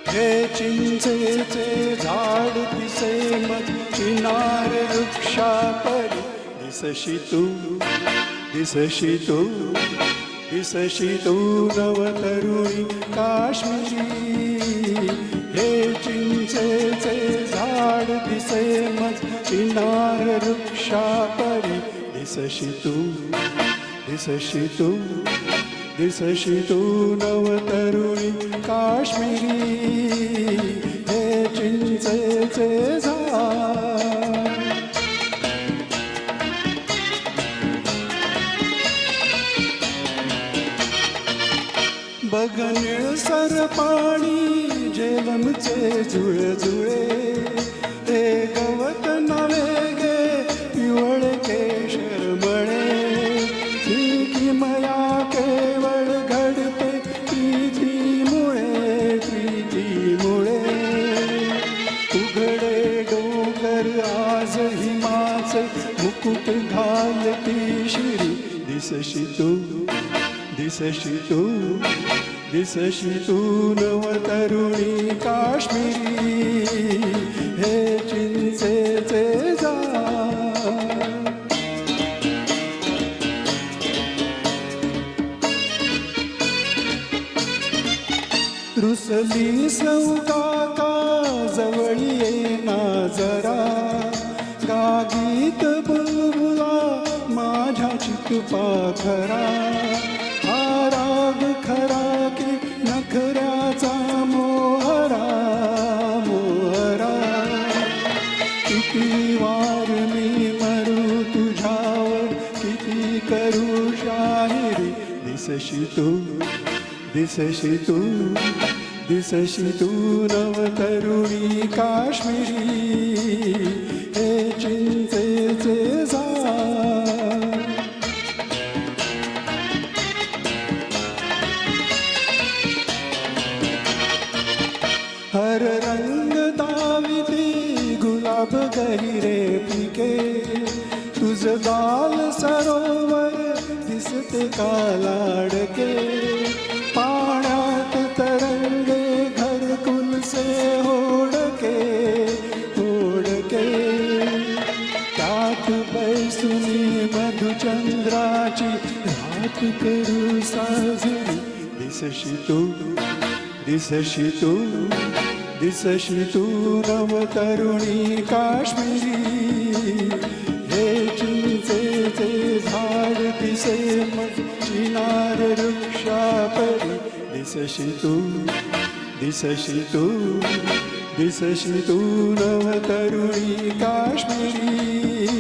हे चिंचेचे झाड दिसे मग चिनार वृक्षा परी दिसशी तू दिसशी तू दिसशी तू नवतरुणी काश्मीरी हे चिंचेचे झाड दिसे मग चिनार वृक्षा परी दिसशी तू दिसशी तू दिसशी तू नवतरुणी काश्मीरी हे चिंचेचे झाड बघ निळसर पाणी झेलमचे जुळजुळे हे गवत नव्हे गे पिवळे केशर मळे ही किमया केवळ घडते प्रीतीमुळे उघडे डोंगर आज हिमाचे मुकुट घालती शिरी दिसशी तू दिसशी तू दिसशी तू नवतरुणी काश्मीरी हे चिंचेचे झाड रुसली सौकाका जवळी येना जरा गागीत बुलबुला माझ्या चितपाखरा हा राग खरा की नखऱ्याचा मोहरा मोहरा किती वार मी मरू तुझ्यावर किती करू शाहिरी दिसशी तू दिसशी तू दिसशी तू नवतरुणी काश्मीरी हे चिंचेचे झाड हर रंग दाविती गुलाब गहिरे पिके तुझ गाल सरोवर दिसते का लाडके पाण्यात तरंगे घरकुल से होडके होडके त्यात बैसुनी मधुचंद्राची रात करू साजरी दिसशी तू दिसशी तू दिसशी तू नवतरुणी काश्मीरी हे चिंचेचे झाड दिसे मग चिनार वृक्षा परी दिसशी तू दिसशी तू दिसशी तू नवतरुणी काश्मीरी